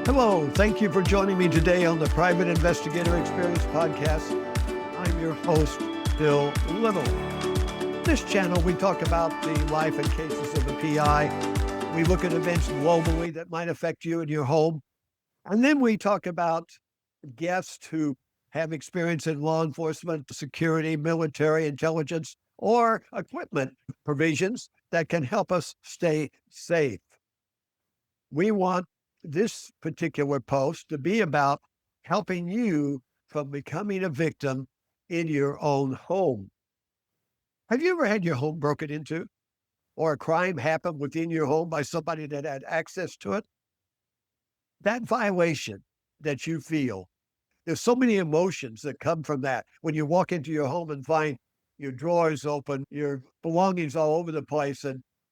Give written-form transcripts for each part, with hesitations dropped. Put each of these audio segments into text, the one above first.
Hello, thank you for joining me today on the Private Investigator Experience podcast. I'm your host, Bill Little. This channel, we talk about the life and cases of the PI. We look at events globally that might affect you and your home. And then we talk about guests who have experience in law enforcement, security, military, intelligence, or equipment provisions that can help us stay safe. We want this particular post to be about helping you from becoming a victim in your own home. Have you ever had your home broken into or a crime happen within your home by somebody that had access to it? That violation that you feel, there's so many emotions that come from that. When you walk into your home and find your drawers open, your belongings all over the place,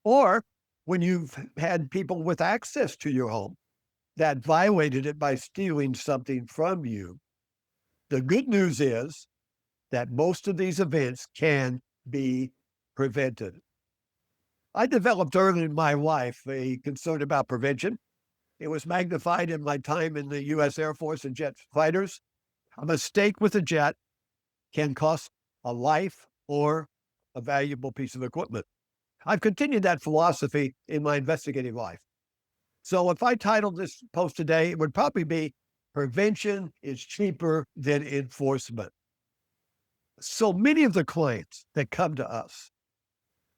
or when you've had people with access to your home that violated it by stealing something from you. The good news is that most of these events can be prevented. I developed early in my life a concern about prevention. It was magnified in my time in the U.S. Air Force and jet fighters. A mistake with a jet can cost a life or a valuable piece of equipment. I've continued that philosophy in my investigative life. So if I titled this post today, it would probably be Prevention is Cheaper Than Enforcement. So many of the clients that come to us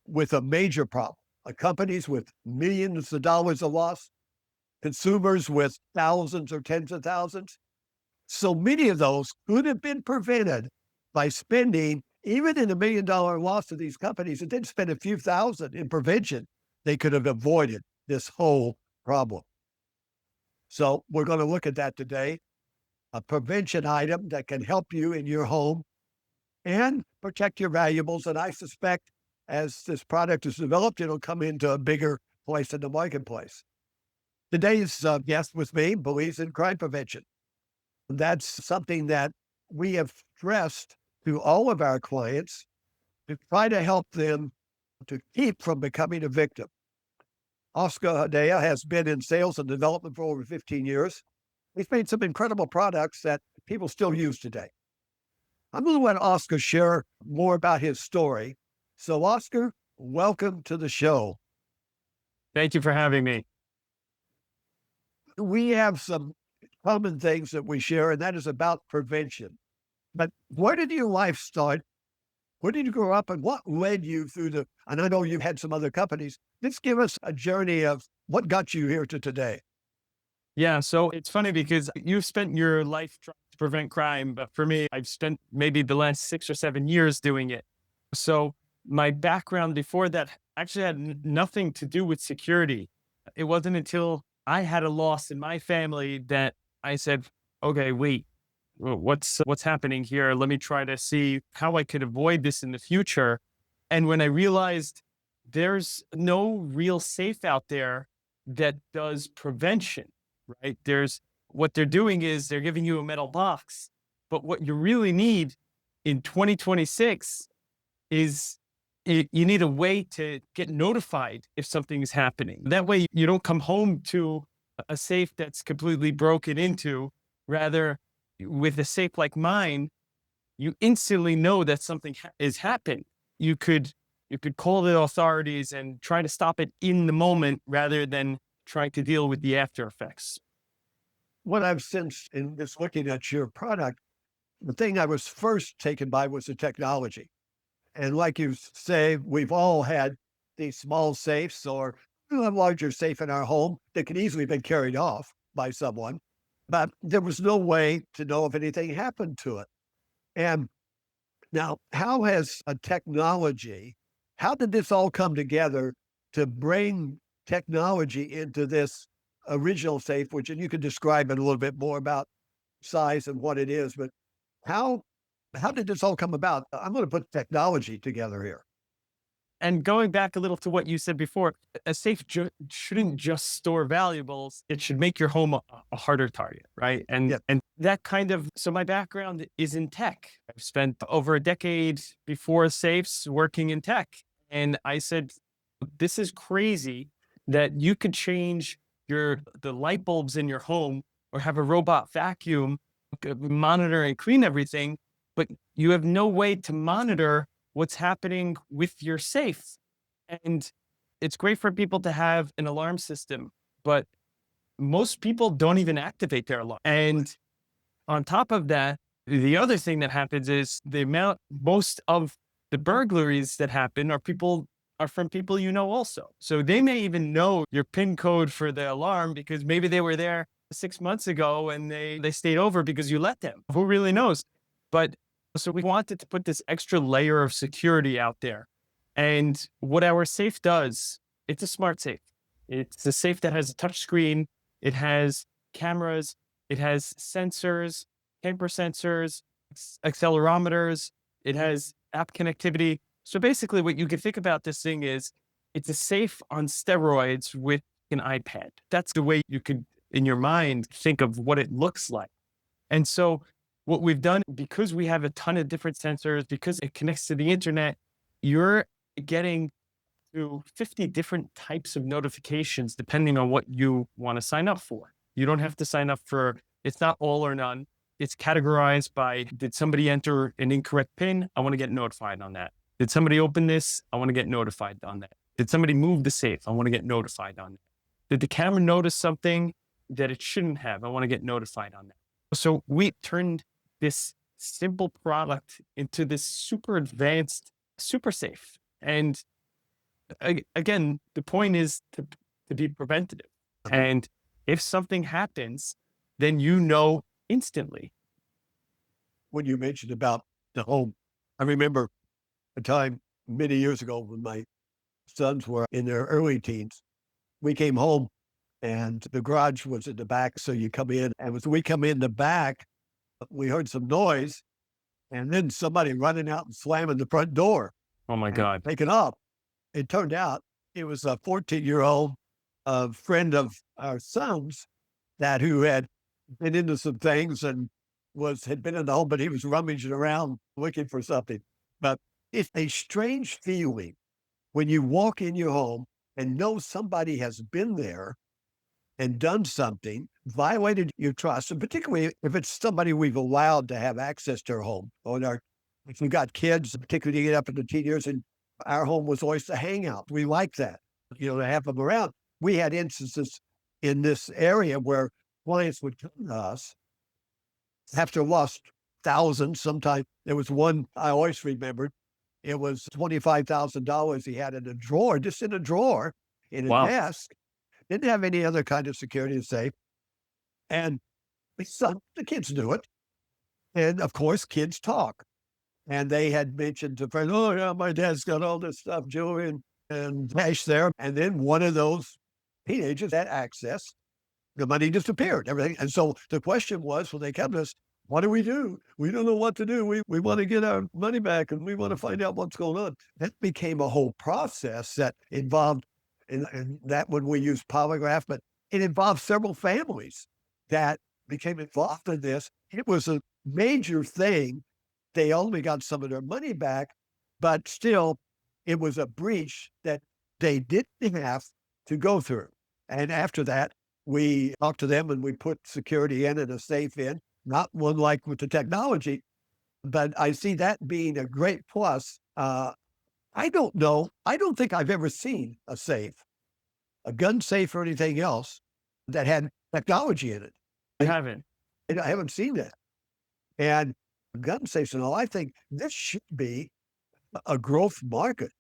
with a major problem, companies with millions of dollars of loss, consumers with thousands or tens of thousands, so many of those could have been prevented by spending, even in $1 million loss of these companies, if they'd spend a few thousand in prevention, they could have avoided this whole problem. So we're going to look at that today, a prevention item that can help you in your home and protect your valuables. And I suspect as this product is developed, it'll come into a bigger place in the marketplace. Today's guest with me believes in crime prevention. That's something that we have stressed to all of our clients to try to help them to keep from becoming a victim. Oscar Hedaya has been in sales and development for over 15 years. He's made some incredible products that people still use today. I'm going to let Oscar share more about his story. So Oscar, welcome to the show. Thank you for having me. We have some common things that we share, and that is about prevention. But where did your life start? Where did you grow up and what led you through and I know you've had some other companies. Let's give us a journey of what got you here to today. Yeah, so it's funny because you've spent your life trying to prevent crime, but for me, I've spent maybe the last 6 or 7 years doing it. So my background before that actually had nothing to do with security. It wasn't until I had a loss in my family that I said, okay, wait, what's happening here? Let me try to see how I could avoid this in the future. And when I realized there's no real safe out there that does prevention, right? What they're doing is they're giving you a metal box, but what you really need in 2026 is you need a way to get notified if something is happening. That way you don't come home to a safe that's completely broken into. Rather, with a safe like mine, you instantly know that something is happened. You could call the authorities and try to stop it in the moment rather than trying to deal with the after effects. What I've sensed in just looking at your product, the thing I was first taken by was the technology. And like you say, we've all had these small safes or a larger safe in our home that could easily have been carried off by someone, but there was no way to know if anything happened to it. And now, how did this all come together to bring technology into this original safe, which, and you can describe it a little bit more about size and what it is, but how did this all come about? I'm going to put technology together here. And going back a little to what you said before, a safe shouldn't just store valuables. It should make your home a harder target, right? And that kind of, so my background is in tech. I've spent over a decade before safes working in tech. And I said, this is crazy that you could change the light bulbs in your home, or have a robot vacuum monitor and clean everything, but you have no way to monitor what's happening with your safe. And it's great for people to have an alarm system, but most people don't even activate their alarm. And on top of that, the other thing that happens is most of the burglaries that happen are from people you know also. So they may even know your PIN code for the alarm because maybe they were there 6 months ago and they stayed over because you let them. Who really knows? But so we wanted to put this extra layer of security out there. And what our safe does, it's a smart safe. It's a safe that has a touch screen. It has cameras. It has sensors, tamper sensors, accelerometers. It has app connectivity. So basically, what you can think about this thing is it's a safe on steroids with an iPad. That's the way you could, in your mind, think of what it looks like. And so what we've done, because we have a ton of different sensors, because it connects to the internet, you're getting to 50 different types of notifications depending on what you want to sign up for. You don't have to sign up for, it's not all or none. It's categorized by, did somebody enter an incorrect PIN? I want to get notified on that. Did somebody open this? I want to get notified on that. Did somebody move the safe? I want to get notified on that. Did the camera notice something that it shouldn't have? I want to get notified on that. So we turned this simple product into this super advanced, super safe. And again, the point is to be preventative. And if something happens, then you know instantly. When you mentioned about the home, I remember a time many years ago when my sons were in their early teens. We came home and the garage was in the back. So you come in, and as we come in the back, we heard some noise and then somebody running out and slamming the front door Oh my and God. taking off. It turned out it was a 14-year-old friend of our son's who had been into some things and had been in the home, but he was rummaging around looking for something. But it's a strange feeling when you walk in your home and know somebody has been there and done something, violated your trust, and particularly if it's somebody we've allowed to have access to our home. If we've got kids, particularly to get up in the teen years, and our home was always a hangout. We like that, to have them around. We had instances in this area where clients would come to us after lost thousands. Sometimes there was one I always remembered. It was $25,000 he had in a drawer, just in a drawer in a Wow. desk. Didn't have any other kind of security safe. And the kids knew it. And of course, kids talk. And they had mentioned to friends, oh, yeah, my dad's got all this stuff, jewelry and cash there. And then one of those teenagers had access. The money disappeared, everything. And so the question was, when they come to us, what do? We don't know what to do. We want to get our money back and we want to find out what's going on. That became a whole process that involved, and that when we used polygraph, but it involved several families that became involved in this. It was a major thing. They only got some of their money back, but still, it was a breach that they didn't have to go through. And after that, we talked to them and we put security in and a safe in, not one like with the technology, but I see that being a great plus. I don't know. I don't think I've ever seen a safe, a gun safe or anything else that had technology in it. I haven't. I haven't seen that. And gun safes and all, I think this should be a growth market.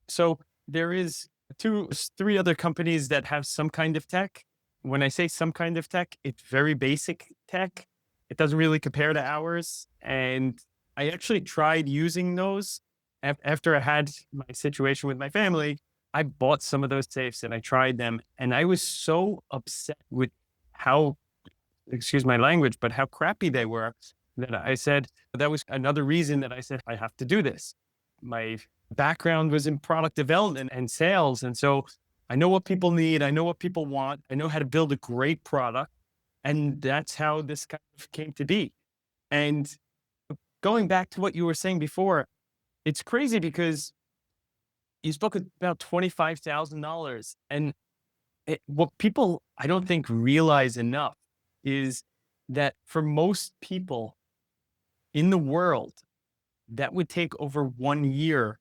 So there is three other companies that have some kind of tech. When I say some kind of tech, it's very basic tech. It doesn't really compare to ours. And I actually tried using those after I had my situation with my family. I bought some of those safes and I tried them. And I was so upset with how, excuse my language, but how crappy they were that I said, that was another reason that I said, I have to do this. My background was in product development and sales. And so I know what people need. I know what people want. I know how to build a great product. And that's how this kind of came to be. And going back to what you were saying before, it's crazy because you spoke about $25,000. And what people I don't think realize enough is that for most people in the world, that would take over 1 year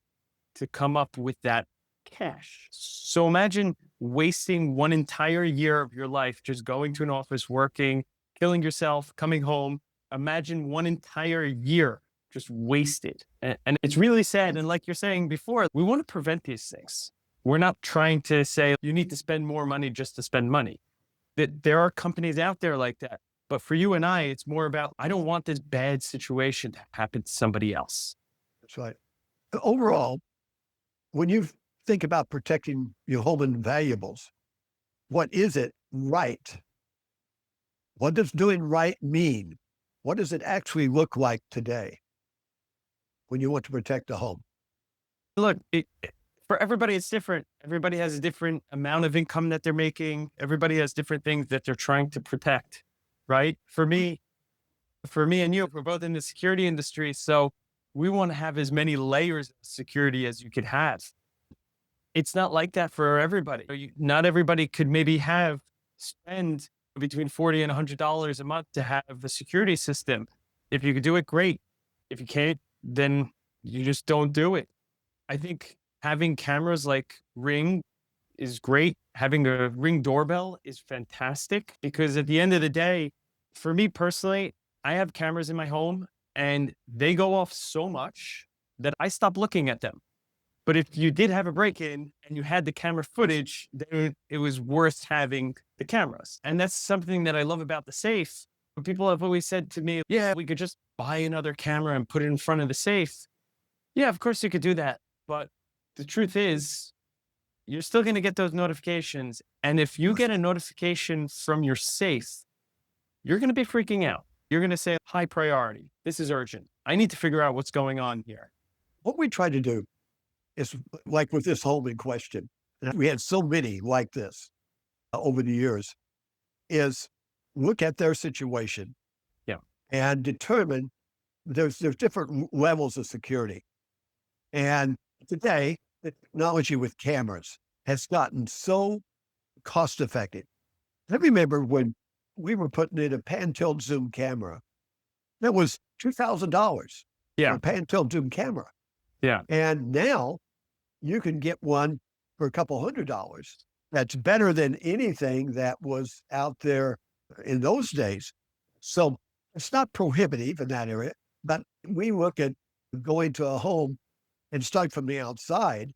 to come up with that cash. So imagine wasting one entire year of your life just going to an office, working, killing yourself, coming home. Imagine one entire year just wasted. And it's really sad. And like you're saying before, we want to prevent these things. We're not trying to say you need to spend more money just to spend money. That there are companies out there like that. But for you and I, it's more about I don't want this bad situation to happen to somebody else. That's right. Overall, when you think about protecting your home and valuables, what is it right? What does doing right mean? What does it actually look like today when you want to protect a home? Look, for everybody, it's different. Everybody has a different amount of income that they're making. Everybody has different things that they're trying to protect, right? For me and you, we're both in the security industry. So we want to have as many layers of security as you could have. It's not like that for everybody. Not everybody could maybe spend between $40 and $100 a month to have a security system. If you could do it, great. If you can't, then you just don't do it. I think having cameras like Ring is great. Having a Ring doorbell is fantastic because at the end of the day, for me personally, I have cameras in my home and they go off so much that I stop looking at them. But if you did have a break-in and you had the camera footage, then it was worth having the cameras. And that's something that I love about the safe. People have always said to me, yeah, we could just buy another camera and put it in front of the safe. Yeah, of course you could do that. But the truth is, you're still going to get those notifications. And if you get a notification from your safe, you're going to be freaking out. You're going to say, high priority. This is urgent. I need to figure out what's going on here. What we try to do is like with this home in question, and we had so many like this over the years, is look at their situation Yeah. and determine there's different levels of security. And today, the technology with cameras has gotten so cost effective. I remember when we were putting in a pan-tilt zoom camera, that was $2,000 for Yeah. a pan-tilt zoom camera. Yeah. And now you can get one for a couple $100. That's better than anything that was out there in those days. So it's not prohibitive in that area, but we look at going to a home and start from the outside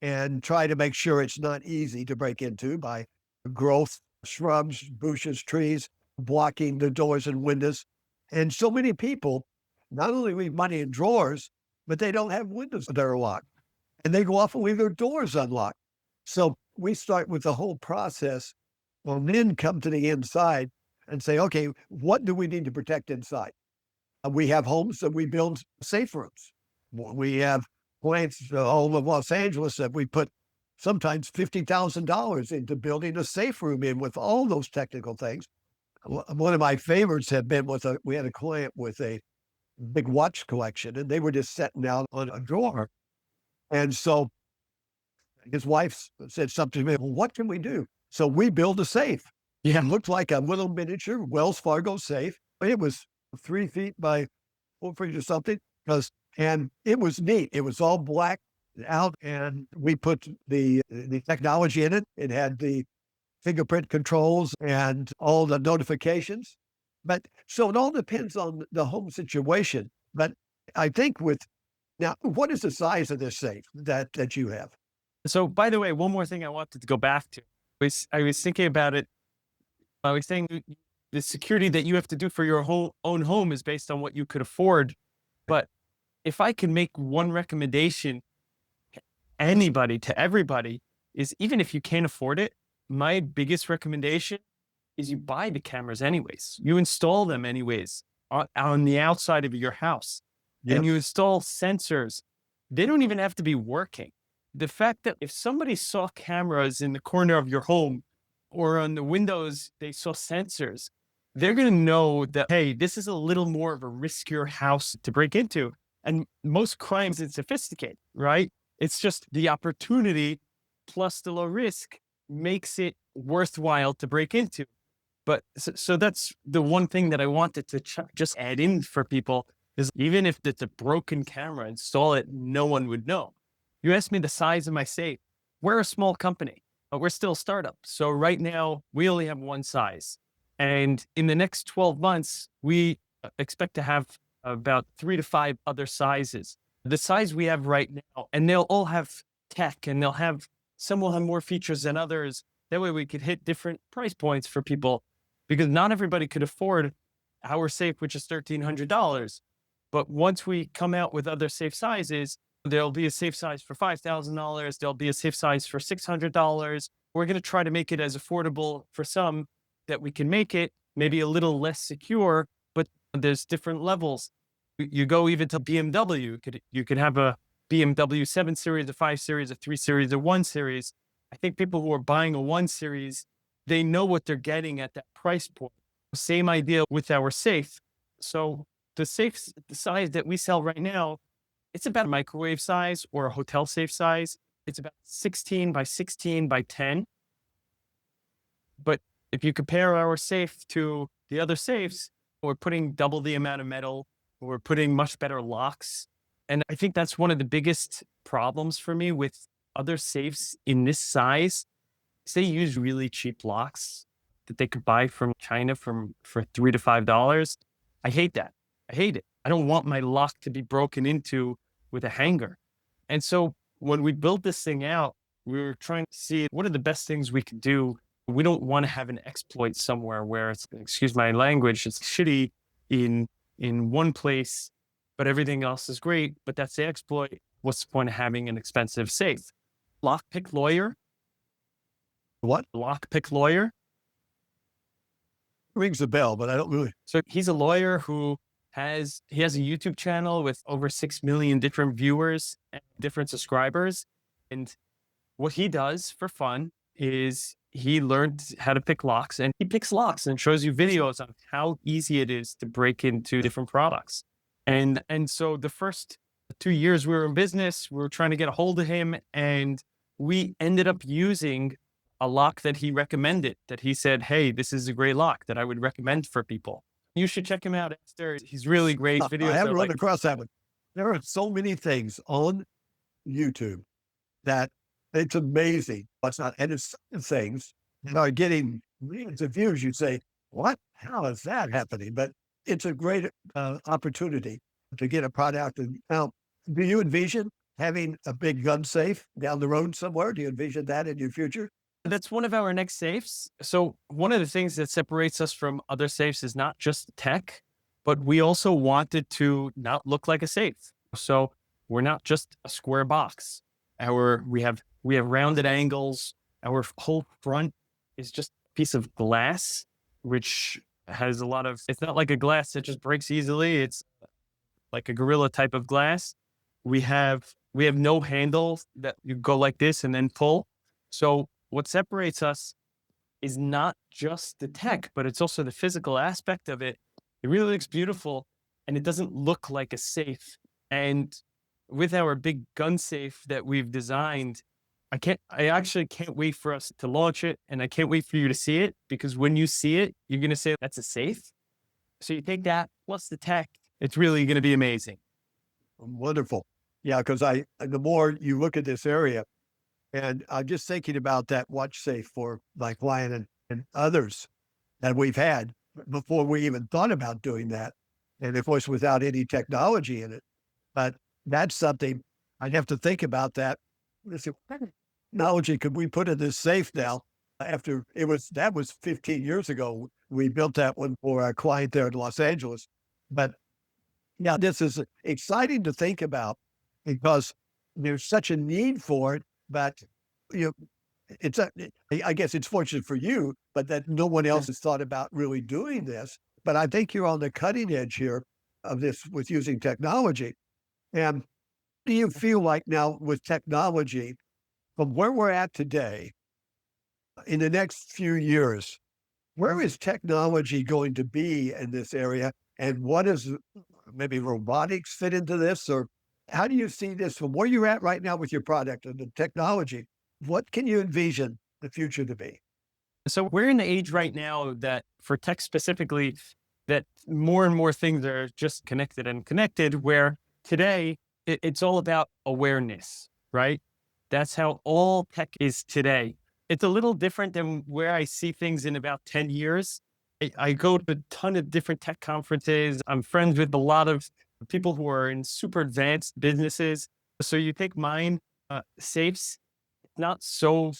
and try to make sure it's not easy to break into by growth, shrubs, bushes, trees, blocking the doors and windows. And so many people not only leave money in drawers, but they don't have windows that are locked. And they go off and leave their doors unlocked. So we start with the whole process and then come to the inside and say, okay, what do we need to protect inside? We have homes that we build safe rooms. We have plants all of Los Angeles that we put sometimes $50,000 into building a safe room in with all those technical things. One of my favorites had been we had a client with a big watch collection and they were just sitting out on a drawer. And so his wife said something to me, well, what can we do? So we built a safe. Yeah. It looked like a little miniature Wells Fargo safe. It was 3 feet by 4 feet or something. And it was neat. It was all black out, and we put the technology in it. It had the fingerprint controls and all the notifications. But so it all depends on the home situation. But I think now, what is the size of this safe that you have? So, by the way, one more thing I wanted to go back to. I was thinking about it. I was saying the security that you have to do for your own home is based on what you could afford. But if I can make one recommendation to anybody, to everybody, is even if you can't afford it, my biggest recommendation is you buy the cameras anyways. You install them anyways on the outside of your house. Yep. And you install sensors. They don't even have to be working. The fact that if somebody saw cameras in the corner of your home or on the windows, they saw sensors, they're going to know that, hey, this is a little more of a riskier house to break into. And most crimes is sophisticated, right? It's just the opportunity plus the low risk makes it worthwhile to break into. But so that's the one thing that I wanted to just add in for people is even if it's a broken camera, install it, no one would know. You asked me the size of my safe. We're a small company, but we're still a startup. So right now we only have one size. And in the next 12 months, we expect to have about 3 to 5 other sizes. The size we have right now, and they'll all have tech and some will have more features than others. That way we could hit different price points for people because not everybody could afford our safe, which is $1,300. But once we come out with other safe sizes, there'll be a safe size for $5,000. There'll be a safe size for $600. We're going to try to make it as affordable for some that we can make it maybe a little less secure, but there's different levels. You go even to BMW. You could have a BMW 7 Series, a 5 Series, a 3 Series, a 1 Series. I think people who are buying a 1 Series, they know what they're getting at that price point. Same idea with our safe. So the size that we sell right now, it's about a microwave size or a hotel safe size. It's about 16 by 16 by 10. But if you compare our safe to the other safes, we're putting double the amount of metal. We're putting much better locks. And I think that's one of the biggest problems for me with other safes in this size. They use really cheap locks that they could buy from China for $3 to $5. I hate that. I hate it. I don't want my lock to be broken into with a hanger. And so when we built this thing out, we were trying to see what are the best things we could do. We don't want to have an exploit somewhere where it's, excuse my language, it's shitty in one place, but everything else is great. But that's the exploit. What's the point of having an expensive safe? Lockpick Lawyer. What? Lockpick Lawyer. Rings a bell, but I don't really. So he's a lawyer who has a YouTube channel with over 6 million different viewers and different subscribers. And what he does for fun is he learned how to pick locks, and he picks locks and shows you videos on how easy it is to break into different products. And so the first 2 years we were in business, we were trying to get a hold of him, and we ended up using a lock that he recommended, that he said, hey, this is a great lock that I would recommend for people. You should check him out after. He's really great. Videos I haven't run like, across that one. There are so many things on YouTube that it's amazing. It's not, and it's things that are getting millions of views. You say, what? How is that happening? But it's a great opportunity to get a product. And now, do you envision having a big gun safe down the road somewhere? Do you envision that in your future? that's one of our next safes. So one of the things that separates us from other safes is not just tech, but we also wanted to not look like a safe. So we're not just a square box. We have rounded angles. Our whole front is just a piece of glass, which has it's not like a glass that just breaks easily. It's like a gorilla type of glass. We have no handle that you go like this and then pull. So what separates us is not just the tech, but it's also the physical aspect of it. It really looks beautiful and it doesn't look like a safe. And with our big gun safe that we've designed, I actually can't wait for us to launch it. And I can't wait for you to see it, because when you see it, you're going to say that's a safe. So you take that plus the tech, it's really going to be amazing. Wonderful. Yeah, because the more you look at this area, and I'm just thinking about that watch safe for my client and others that we've had before we even thought about doing that. And of course, without any technology in it. But that's something I'd have to think about that. Let's see, what technology could we put in this safe now? That was 15 years ago. We built that one for our client there in Los Angeles. But yeah, this is exciting to think about because there's such a need for it. But I guess it's fortunate for you, but that no one else has thought about really doing this. But I think you're on the cutting edge here of this with using technology. And do you feel like now with technology, from where we're at today, in the next few years, where is technology going to be in this area? And what is maybe robotics fit into this? Or how do you see this from where you're at right now with your product and the technology? What can you envision the future to be? So we're in the age right now that for tech specifically, that more and more things are just connected and connected, where today it's all about awareness, right? That's how all tech is today. It's a little different than where I see things in about 10 years. I go to a ton of different tech conferences. I'm friends with a lot of people who are in super advanced businesses. So you take mine, safes, not so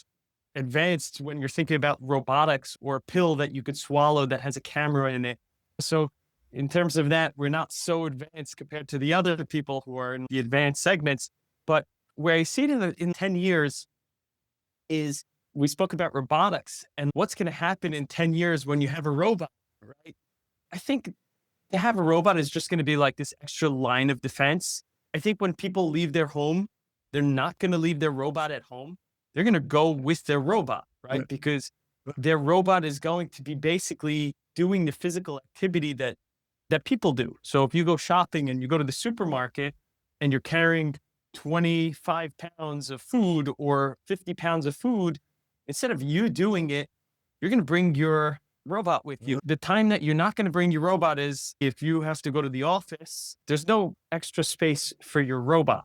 advanced when you're thinking about robotics or a pill that you could swallow that has a camera in it. So in terms of that, we're not so advanced compared to the other people who are in the advanced segments. But where I see it in 10 years is we spoke about robotics and what's going to happen in 10 years when you have a robot, right? I think to have a robot is just going to be like this extra line of defense. I think when people leave their home, they're not going to leave their robot at home. They're going to go with their robot, right? Because their robot is going to be basically doing the physical activity that people do. So if you go shopping and you go to the supermarket and you're carrying 25 pounds of food or 50 pounds of food, instead of you doing it, you're going to bring your robot with you. The time that you're not going to bring your robot is if you have to go to the office, there's no extra space for your robot.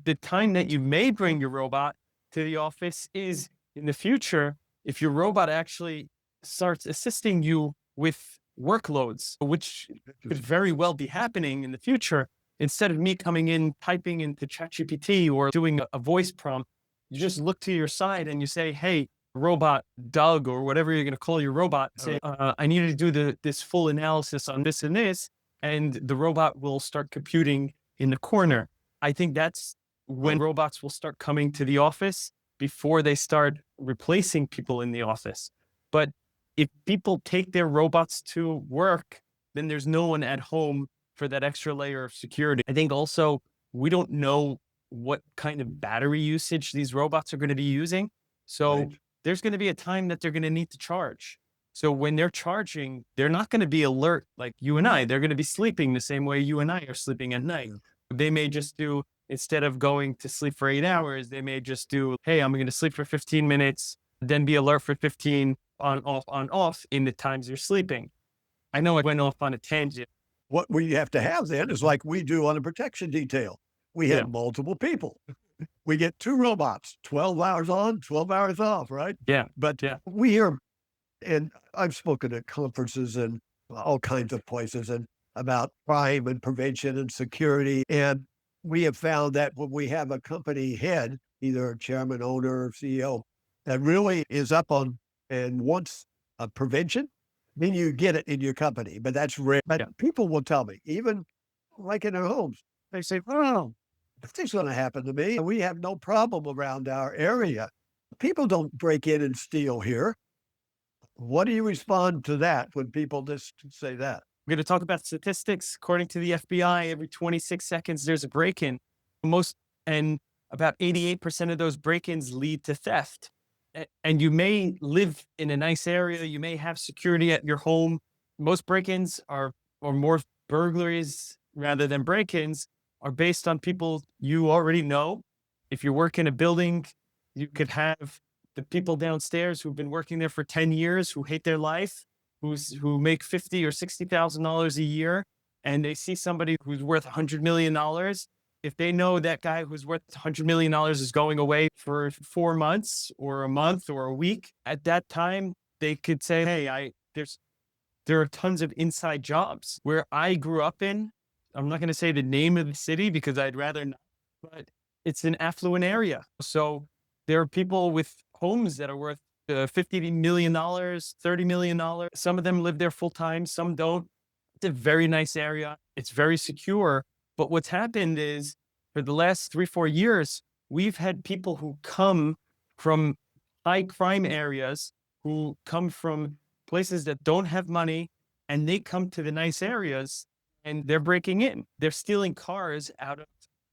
The time that you may bring your robot to the office is in the future, if your robot actually starts assisting you with workloads, which could very well be happening in the future. Instead of me coming in, typing into ChatGPT or doing a voice prompt, you just look to your side and you say, hey, robot Doug, or whatever you're going to call your robot, say, I need to do this full analysis on this and this, and the robot will start computing in the corner. I think that's when robots will start coming to the office before they start replacing people in the office. But if people take their robots to work, then there's no one at home for that extra layer of security. I think also we don't know what kind of battery usage these robots are going to be using. So there's going to be a time that they're going to need to charge. So when they're charging, they're not going to be alert like you and I. They're going to be sleeping the same way you and I are sleeping at night. They may just do, instead of going to sleep for 8 hours, they may just do, hey, I'm going to sleep for 15 minutes, then be alert for 15, on, off in the times you're sleeping. I know I went off on a tangent. What we have to have then is like we do on a protection detail. We have multiple people. We get 2 robots, 12 hours on, 12 hours off, right? Yeah. But we hear, and I've spoken at conferences and all kinds of places and about crime and prevention and security. And we have found that when we have a company head, either a chairman, owner, or CEO, that really is up on and wants a prevention, then you get it in your company. But that's rare. But people will tell me, even like in their homes, they say, oh, nothing's going to happen to me. We have no problem around our area. People don't break in and steal here. What do you respond to that when people just say that? We're going to talk about statistics. According to the FBI, every 26 seconds, there's a break-in. And about 88% of those break-ins lead to theft. And you may live in a nice area. You may have security at your home. Most break-ins or more burglaries rather than break-ins are based on people you already know. If you work in a building, you could have the people downstairs who've been working there for 10 years, who hate their life, who make $50,000 or $60,000 a year, and they see somebody who's worth $100 million. If they know that guy who's worth $100 million is going away for 4 months or a month or a week, at that time, they could say, hey, there are tons of inside jobs. Where I grew up in, I'm not going to say the name of the city because I'd rather not, but it's an affluent area. So there are people with homes that are worth $50 million, $30 million. Some of them live there full time, some don't. It's a very nice area. It's very secure. But what's happened is for the last 3-4 years, we've had people who come from high crime areas, who come from places that don't have money, and they come to the nice areas and they're breaking in. They're stealing cars out of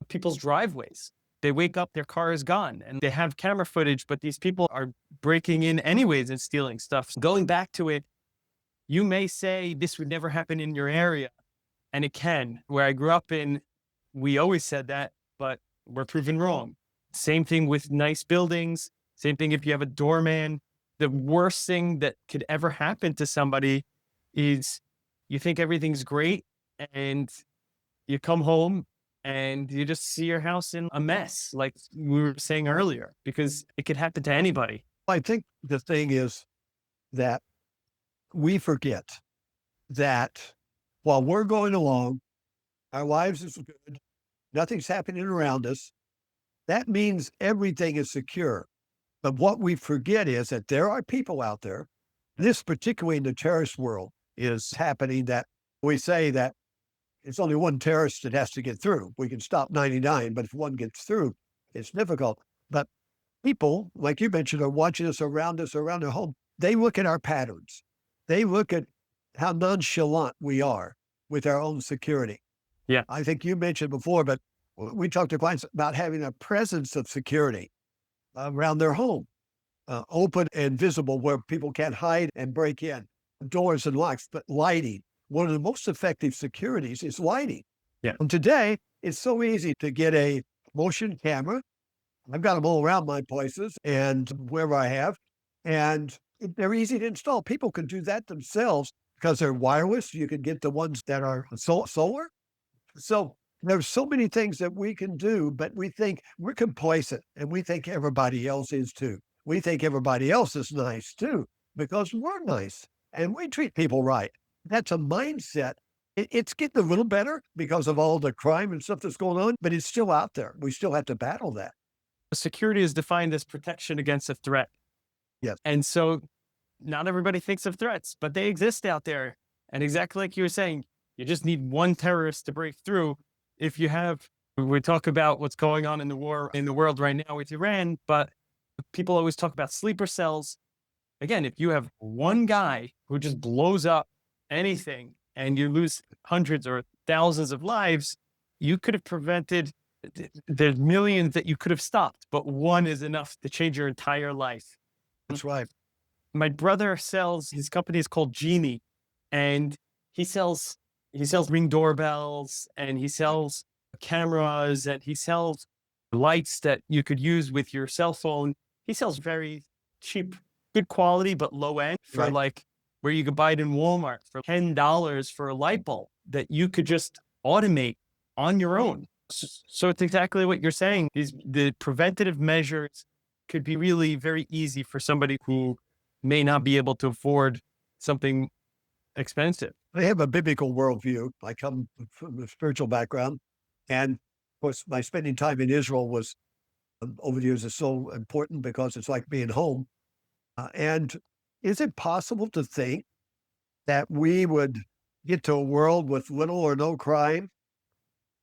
people's driveways. They wake up, their car is gone, and they have camera footage, but these people are breaking in anyways and stealing stuff. Going back to it, you may say this would never happen in your area, and it can. Where I grew up in, we always said that, but we're proven wrong. Same thing with nice buildings. Same thing if you have a doorman. the worst thing that could ever happen to somebody is you think everything's great and you come home and you just see your house in a mess, like we were saying earlier, because it could happen to anybody. I think the thing is that we forget that while we're going along, our lives is good, nothing's happening around us. That means everything is secure. But what we forget is that there are people out there, this particularly in the terrorist world is happening, that we say that it's only one terrorist that has to get through. We can stop 99, but if one gets through, it's difficult. But people, like you mentioned, are watching us, around their home. They look at our patterns. They look at how nonchalant we are with our own security. Yeah. I think you mentioned before, but we talked to clients about having a presence of security around their home, open and visible where people can't hide and break in, doors and locks, but lighting. One of the most effective securities is lighting. Yeah. And today, it's so easy to get a motion camera. I've got them all around my places and wherever I have, and they're easy to install. People can do that themselves because they're wireless. You can get the ones that are solar. So there's so many things that we can do, but we think we're complacent and we think everybody else is too. We think everybody else is nice too, because we're nice and we treat people right. That's a mindset. It's getting a little better because of all the crime and stuff that's going on, but it's still out there. We still have to battle that. Security is defined as protection against a threat. Yes. And so not everybody thinks of threats, but they exist out there. And exactly like you were saying, you just need one terrorist to break through. If you have, we talk about what's going on in the war in the world right now with Iran, but people always talk about sleeper cells. Again, if you have one guy who just blows up anything and you lose hundreds or thousands of lives, you could have prevented, there's millions that you could have stopped, but one is enough to change your entire life. That's right. My brother sells, his company is called Genie, and he sells Ring doorbells, and he sells cameras, and he sells lights that you could use with your cell phone. He sells very cheap, good quality, but low end for Right. like where you could buy it in Walmart for $10 for a light bulb that you could just automate on your own. So it's exactly what you're saying. The preventative measures could be really very easy for somebody who may not be able to afford something expensive. I have a biblical worldview. I come from a spiritual background. And of course, my spending time in Israel was, over the years, is so important because it's like being home. And is it possible to think that we would get to a world with little or no crime?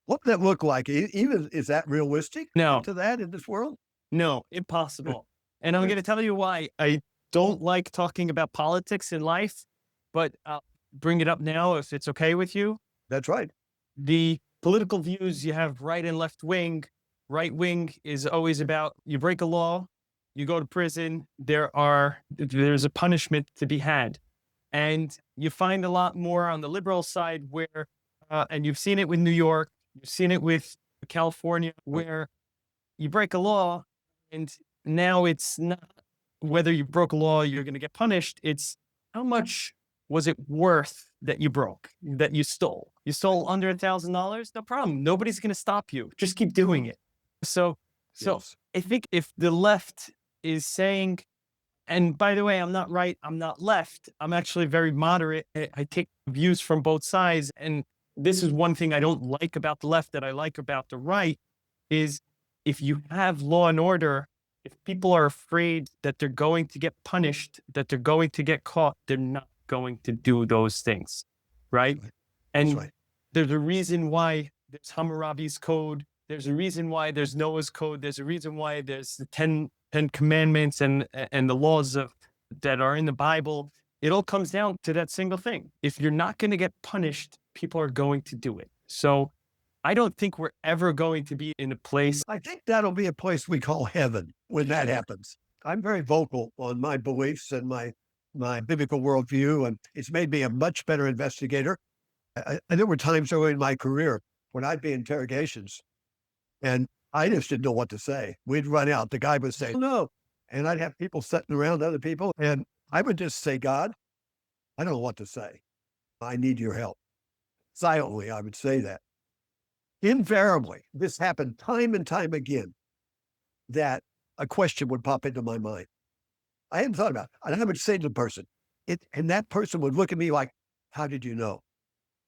What would that look like? Even is that realistic? No. To that in this world? No, impossible. And I'm going to tell you why. I don't like talking about politics in life, but I'll bring it up now if it's okay with you. That's right. The political views, you have right and left wing. Right wing is always about you break a law, you go to prison, there's a punishment to be had. And you find a lot more on the liberal side where, and you've seen it with New York, you've seen it with California, where you break a law and now it's not whether you broke a law, you're going to get punished. It's how much was it worth that you broke, that you stole? You stole under $1,000? No problem. Nobody's going to stop you. Just keep doing it. So Yes. I think if the left is saying, and by the way, I'm not right, I'm not left, I'm actually very moderate. I take views from both sides. And this is one thing I don't like about the left that I like about the right is if you have law and order, if people are afraid that they're going to get punished, that they're going to get caught, they're not going to do those things, right? And right. there's a reason why there's Hammurabi's code. There's a reason why there's Noah's code. There's a reason why there's the 10 commandments and the laws that are in the Bible. It all comes down to that single thing. If you're not going to get punished, people are going to do it. So I don't think we're ever going to be in a place. I think that'll be a place we call heaven when that happens. I'm very vocal on my beliefs and my biblical worldview, and it's made me a much better investigator. There were times early in my career when I'd be in interrogations and I just didn't know what to say. We'd run out. The guy would say, no, And I'd have people sitting around other people, and I would just say, God, I don't know what to say. I need your help. Silently, I would say that. Invariably, this happened time and time again, that a question would pop into my mind. I hadn't thought about it. And I would say to the person, and that person would look at me like, how did you know?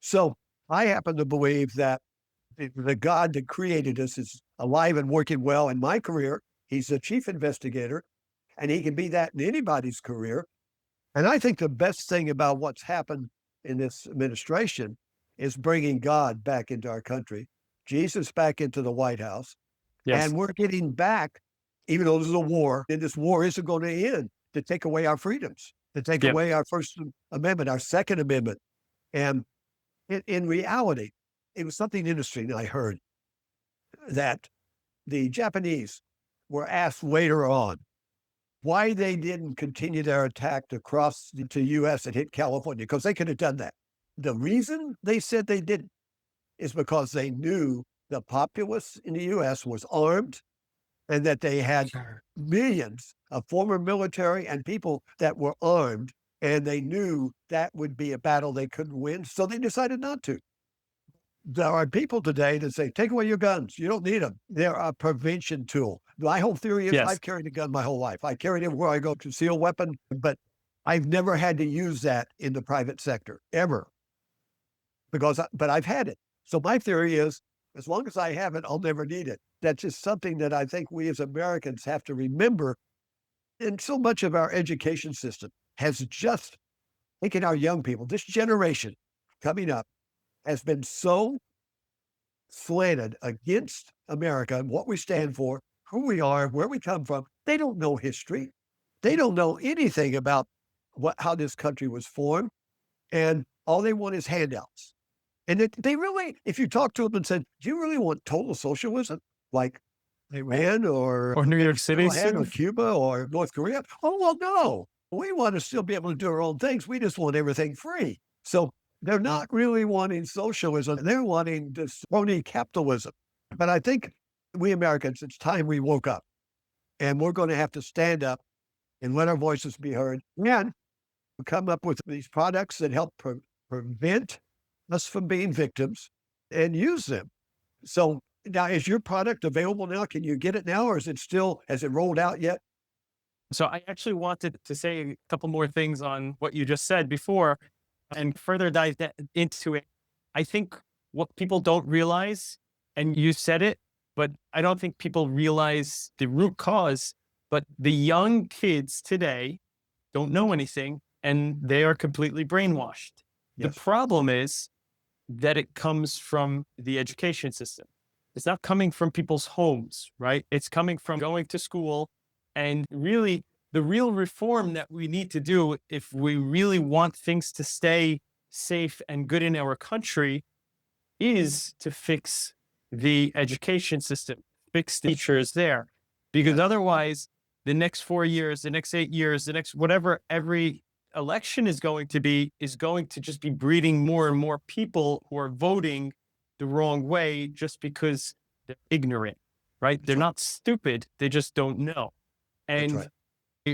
So I happen to believe that the God that created us is alive and working well in my career. He's the chief investigator, and he can be that in anybody's career. And I think the best thing about what's happened in this administration is bringing God back into our country, Jesus back into the White House. Yes. And we're getting back, even though there's a war, and this war isn't going to end, to take away our freedoms, to take Yep. away our First Amendment, our Second Amendment. And in reality, it was something interesting I heard, that the Japanese were asked later on why they didn't continue their attack across to U.S. and hit California, because they could have done that. The reason they said they didn't is because they knew the populace in the U.S. was armed, and that they had millions of former military and people that were armed, and they knew that would be a battle they couldn't win, so they decided not to. There are people today that say, take away your guns. You don't need them. They're a prevention tool. My whole theory is Yes. I've carried a gun my whole life. I carried it where I go, concealed weapon, but I've never had to use that in the private sector, ever. But I've had it. So my theory is, as long as I have it, I'll never need it. That's just something that I think we as Americans have to remember. And so much of our education system has just taken our young people, this generation coming up, has been so slanted against America and what we stand for, who we are, where we come from. They don't know history. They don't know anything about how this country was formed. And all they want is handouts. And they really, if you talk to them and said, do you really want total socialism? Like Iran or Or New York City Japan or soon. Cuba or North Korea? Oh, well, no. We want to still be able to do our own things. We just want everything free. So they're not really wanting socialism. They're wanting this crony capitalism. But I think we Americans, it's time we woke up. And we're going to have to stand up and let our voices be heard and come up with these products that help prevent us from being victims and use them. So now, is your product available now? Can you get it now, or is it still, has it rolled out yet? So I actually wanted to say a couple more things on what you just said before and further dive into it. I think what people don't realize, and you said it, but I don't think people realize the root cause, but the young kids today don't know anything and they are completely brainwashed. Yes. The problem is that it comes from the education system. It's not coming from people's homes, right? It's coming from going to school. And really, the real reform that we need to do if we really want things to stay safe and good in our country is to fix the education system, fix the teachers there. Because otherwise, the next 4 years, the next 8 years, the next whatever every election is going to just be breeding more and more people who are voting the wrong way just because they're ignorant, right? They're not stupid. They just don't know. And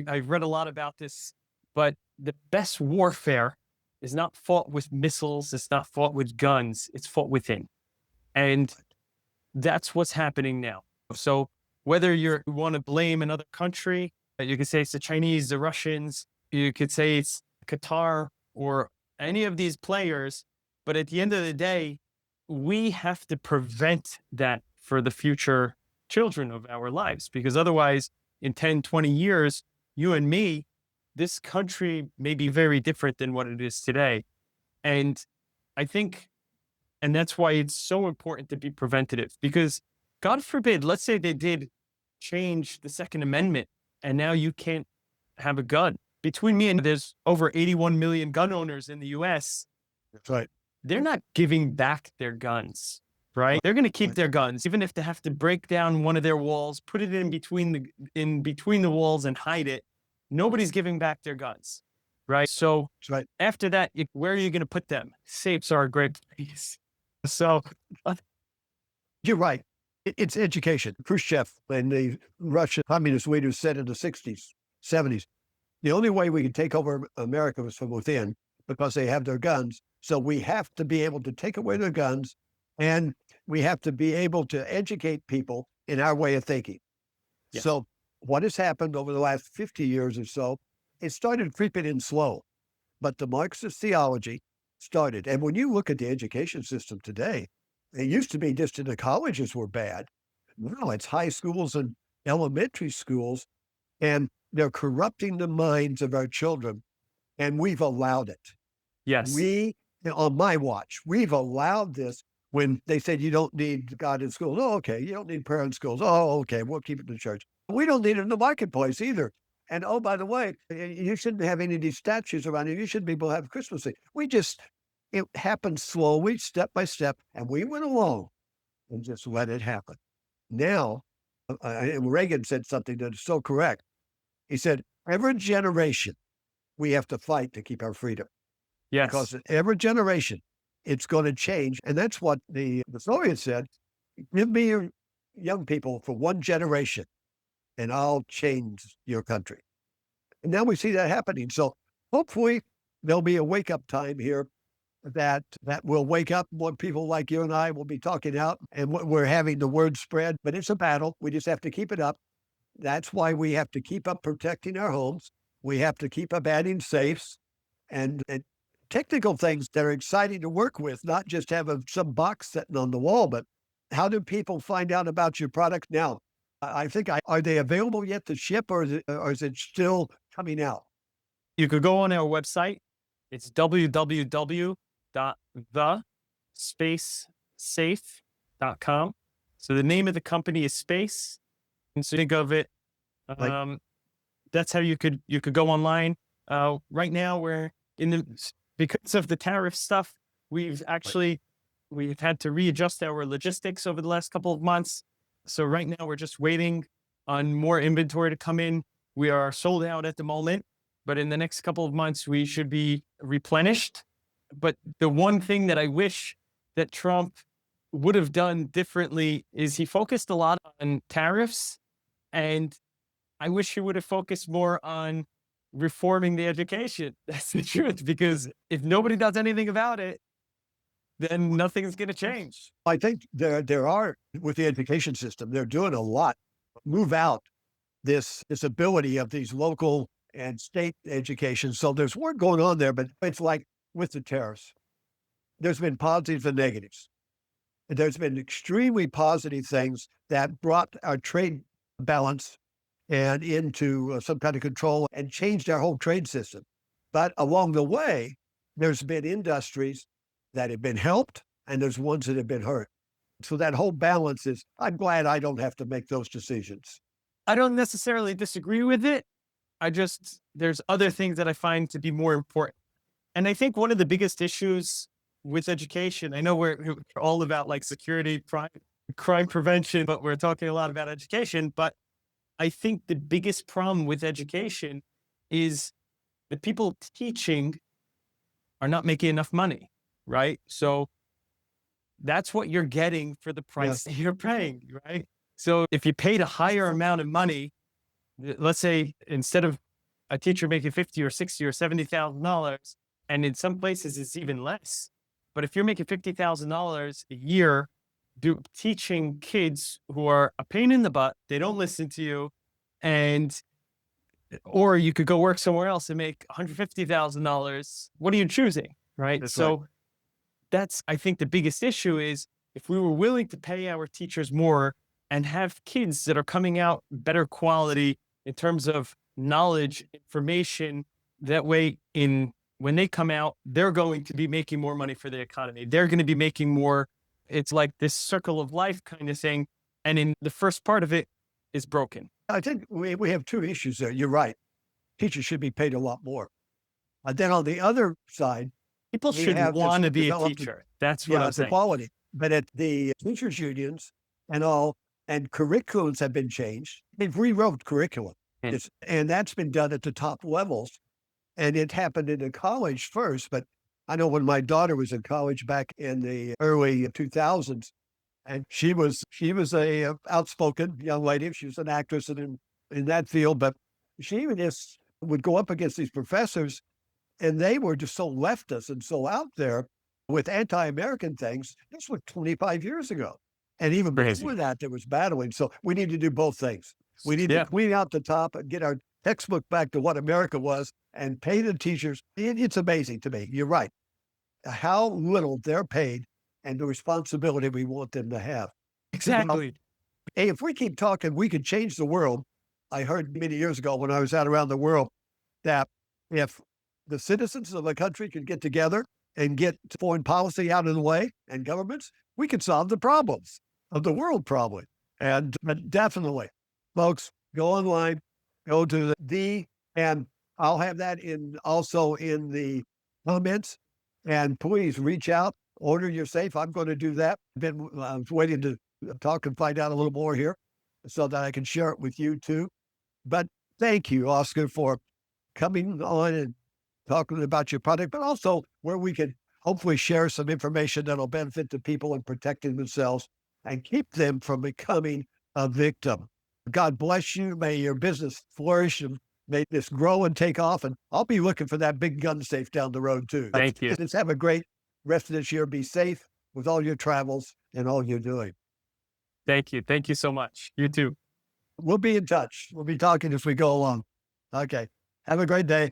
I've read a lot about this, but the best warfare is not fought with missiles. It's not fought with guns. It's fought within. And that's what's happening now. So whether you want to blame another country, you could say it's the Chinese, the Russians, you could say it's Qatar or any of these players. But at the end of the day, we have to prevent that for the future children of our lives, because otherwise in 10, 20 years, you and me, this country may be very different than what it is today. And I think, and that's why it's so important to be preventative, because God forbid, let's say they did change the Second Amendment and now you can't have a gun. Between me and there's over 81 million gun owners in the US. That's right. They're not giving back their guns, right? They're going to keep their guns, even if they have to break down one of their walls, put it in between the walls and hide it. Nobody's giving back their guns, right? So after that, where are you going to put them? Safes are a great place. So you're right. It's education. Khrushchev and the Russian communist leaders said in the 60s, 70s, the only way we can take over America was from within because they have their guns. So we have to be able to take away their guns, and we have to be able to educate people in our way of thinking. Yes. So what has happened over the last 50 years or so, it started creeping in slow, but the Marxist theology started. And when you look at the education system today, it used to be just in the colleges were bad. Now it's high schools and elementary schools, and they're corrupting the minds of our children, and we've allowed it. Yes. We, on my watch, we've allowed this. When they said you don't need God in schools, oh, okay, you don't need prayer in schools. Oh, okay, we'll keep it in the church. We don't need it in the marketplace either. And oh, by the way, you shouldn't have any of these statues around you. You shouldn't be able to have Christmas thing. It happened slowly, step by step, and we went along and just let it happen. Now, Reagan said something that is so correct. He said, every generation, we have to fight to keep our freedom. Yes. Because every generation, it's going to change. And that's what the Soviets said. Give me your young people for one generation, and I'll change your country. And now we see that happening. So hopefully there'll be a wake-up time here that will wake up when people like you and I will be talking out, and we're having the word spread. But it's a battle. We just have to keep it up. That's why we have to keep up protecting our homes. We have to keep up adding safes and technical things that are exciting to work with, not just have some box sitting on the wall, but how do people find out about your product now? I think, are they available yet to ship, or is it still coming out? You could go on our website. It's www.thespacesafe.com. So the name of the company is Space. And so think of it. That's how you could go online. Right now we're because of the tariff stuff, we've had to readjust our logistics over the last couple of months. So right now we're just waiting on more inventory to come in. We are sold out at the moment, but in the next couple of months we should be replenished. But the one thing that I wish that Trump would have done differently is he focused a lot on tariffs, and I wish he would have focused more on reforming the education. That's the truth, because if nobody does anything about it, then nothing's going to change. I think there are, with the education system, they're doing a lot. Move out this ability of these local and state education. So there's work going on there, but it's like with the tariffs, there's been positives and negatives. There's been extremely positive things that brought our trade balance and into some kind of control and changed our whole trade system. But along the way, there's been industries that have been helped, and there's ones that have been hurt. So that whole balance is, I'm glad I don't have to make those decisions. I don't necessarily disagree with it. There's other things that I find to be more important. And I think one of the biggest issues with education, I know we're all about like security, crime prevention, but we're talking a lot about education. But I think the biggest problem with education is the people teaching are not making enough money, right? So that's what you're getting for the price that you're paying, right? So if you paid a higher amount of money, let's say instead of a teacher making $50 or $60 or $70,000, and in some places it's even less. But if you're making $50,000 a year, teaching kids who are a pain in the butt, they don't listen to you, or you could go work somewhere else and make $150,000. What are you choosing, right? That's, I think the biggest issue is if we were willing to pay our teachers more and have kids that are coming out better quality in terms of knowledge, information, that way when they come out, they're going to be making more money for the economy. They're going to be making more. It's like this circle of life kind of thing. And in the first part of it is broken. I think we have two issues there. You're right. Teachers should be paid a lot more. Then on the other side, people should want to be a teacher. That's what I'm saying. Quality. But at the teachers' unions and curriculums have been changed. They've rewrote curriculum. And that's been done at the top levels. And it happened in the college first. But I know when my daughter was in college back in the early 2000s, And she was a outspoken young lady. She was an actress in that field, but she even just would go up against these professors, and they were just so leftist and so out there with anti-American things. This was 25 years ago. And even Crazy. before that, there was battling. So we need to do both things. We need to Yeah. clean out the top and get our textbook back to what America was and pay the teachers. It's amazing to me. You're right. How little they're paid and the responsibility we want them to have. Well, Exactly. hey, if we keep talking, we could change the world. I heard many years ago when I was out around the world that if the citizens of the country could get together and get foreign policy out of the way and governments, we could solve the problems of the world probably. And but definitely, folks, go online, go to and I'll have that in also in the comments. And please reach out, order your safe. I'm going to do that. I was waiting to talk and find out a little more here so that I can share it with you too. But thank you, Oscar, for coming on and talking about your product, but also where we can hopefully share some information that'll benefit the people in protecting themselves and keep them from becoming a victim. God bless you. May your business flourish and may this grow and take off. And I'll be looking for that big gun safe down the road too. Thank you. Let's have a great rest of this year. Be safe with all your travels and all you're doing. Thank you. Thank you so much. You too. We'll be in touch. We'll be talking as we go along. Okay. Have a great day.